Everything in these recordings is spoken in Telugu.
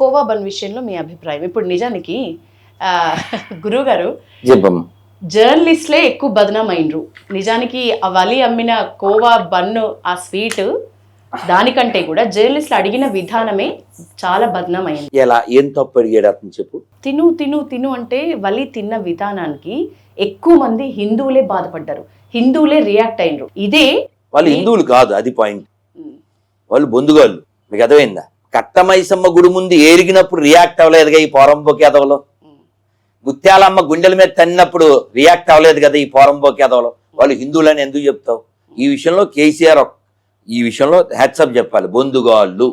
కోవా బన్ విషయంలో మీ అభిప్రాయం? ఇప్పుడు నిజానికి గురువుగారు జర్నలిస్ట్లే ఎక్కువ బదనాం అయినరు. నిజానికి ఆ వలి అమ్మిన కోవా బన్ను ఆ స్వీట్ దానికంటే కూడా జర్నలిస్టులు అడిగిన విధానమే చాలా బదనాం అయింది. ఎలా ఏం తప్పు అడిగాడు అతను చెప్పు. తిను తిను తిను అంటే వలి తిన్న విధానానికి ఎక్కువ మంది హిందువులే బాధపడ్డారు, హిందువులే రియాక్ట్ అయినరు. ఇదే వాళ్ళు హిందువులు కాదు, అది పాయింట్. వాళ్ళు బొందుగాళ్ళు. మీకు అర్థమైందా? కట్టమైసమ్మ గుడి ముందు ఏరిగినప్పుడు రియాక్ట్ అవ్వలేదుగా ఈ పోరంబోకి యాదవలో. ముత్యాలమ్మ గుండెల మీద తన్నినప్పుడు రియాక్ట్ అవ్వలేదు కదా ఈ పోరంబోకి యాదవలో. వాళ్ళు హిందువులని ఎందుకు చెప్తావు? ఈ విషయంలో కేసీఆర్ ఈ విషయంలో హెచ్చప్ చెప్పాలి. బొందుగాళ్ళు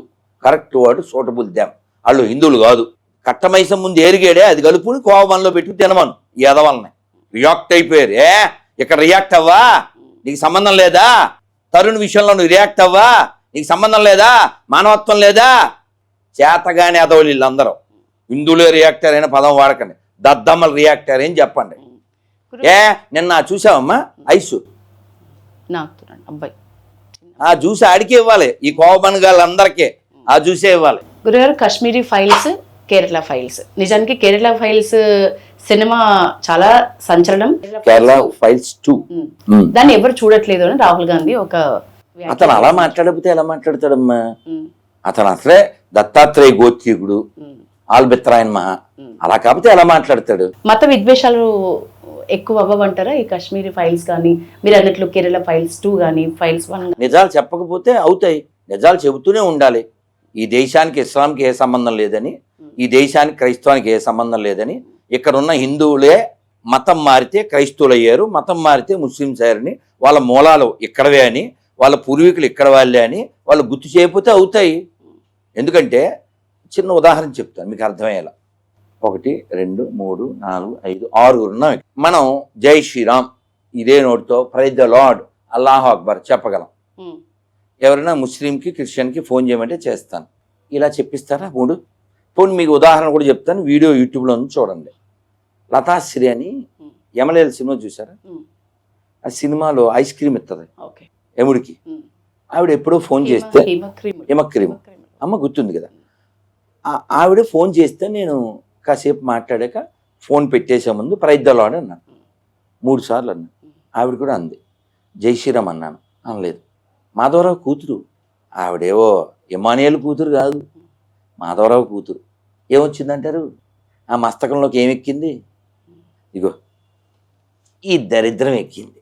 కరెక్ట్ వర్డ్, సూటబుల్ దెమ్. వాళ్ళు హిందువులు కాదు. కట్టమైసం ముందు ఏరిగాడే అది కలుపుని కోవలో పెట్టి తినమను. ఈ యాదవల్ని రియాక్ట్ అయిపోయారు. ఇక్కడ రియాక్ట్ అవ్వా, నీకు సంబంధం లేదా? తరుణ్ విషయంలో నువ్వు రియాక్ట్ అవ్వా, నీకు సంబంధం లేదా? మానవత్వం లేదా? చేతగానే అదవులు వీళ్ళందరూ. హిందువులే రియాక్టర్ అయిన పదం వాడకండి, దద్దమ్మలు రియాక్టర్ అని చెప్పండి. నిన్న చూసావమ్మా ఐసు అబ్బాయి ఆ జ్యూస్ ఆడికే ఇవ్వాలి, ఈ కోవబన్గాళ్ళందరికీ ఆ జ్యూసే ఇవ్వాలి. గురుగారు కాశ్మీరీ ఫైల్స్, కేరళ ఫైల్స్, నిజానికి కేరళ ఫైల్స్ సినిమా చాలా సంచలనం. కేరళ ఫైల్స్ 2 దాన్ని ఎవరు చూడట్లేదు అని రాహుల్ గాంధీ ఒక అతను అలా మాట్లాడకపోతే ఎలా మాట్లాడతాడమ్మా? అతను అసలే దత్తాత్రేయ గోత్రీకుడు, ఆల్బెత్రాయన్ మహా, అలా కాకపోతే ఎలా మాట్లాడతాడు? మత విద్వేషాలు ఎక్కువ అవ్వమంటారా ఈ కాశ్మీరీ ఫైల్స్ కానీ మీరు అన్నట్లు కేరళ ఫైల్స్ 2 కానీ ఫైల్స్ 1? నిజాలు చెప్పకపోతే అవుతాయి, నిజాలు చెబుతూనే ఉండాలి. ఈ దేశానికి ఇస్లాంకి ఏ సంబంధం లేదని, ఈ దేశానికి క్రైస్తవానికి ఏ సంబంధం లేదని, ఇక్కడ ఉన్న హిందువులే మతం మారితే క్రైస్తవులు అయ్యారు, మతం మారితే ముస్లిమ్స్ అయ్యారని, వాళ్ళ మూలాలు ఇక్కడవే అని, వాళ్ళ పూర్వీకులు ఇక్కడ వాళ్ళే అని వాళ్ళు గుర్తు చేయకపోతే అవుతాయి. ఎందుకంటే చిన్న ఉదాహరణ చెప్తాను మీకు అర్థమయ్యేలా. 1 2 3 4 5 6 ఉన్నాం. మనం జై శ్రీరామ్ ఇదే నోటితో ప్రైజ్ ద లార్డ్ అల్లాహు అక్బర్ చెప్పగలం. ఎవరైనా ముస్లింకి క్రిస్టియన్కి ఫోన్ చేయమంటే చేస్తాను. ఇలా చెప్పిస్తారా 3? పోనీ మీకు ఉదాహరణ కూడా చెప్తాను, వీడియో యూట్యూబ్లో చూడండి. లతాశ్రీ అని యమలేల సినిమా చూసారా? ఆ సినిమాలో ఐస్ క్రీమ్ ఇస్తుంది ఎముడికి. ఆవిడ ఎప్పుడో ఫోన్ చేస్తే హిమక్రీమ్ అమ్మ గుర్తుంది కదా, ఆవిడ ఫోన్ చేస్తే నేను కాసేపు మాట్లాడాక ఫోన్ పెట్టేసే ముందు ప్రైజ్ ద లార్డ్ అన్నాను. 3 సార్లు అన్నాను. ఆవిడ కూడా అంది జై శ్రీరామ్ అన్నాను. అనలేదు. మాధవరావు కూతురు, ఆవిడేవో ఇమానియల్ కూతురు కాదు, మాధవరావు కూతురు. ఏమొచ్చిందంటారు? ఆ మస్తకంలోకి ఏమెక్కింది? ఇగో ఈ దరిద్రం ఎక్కింది.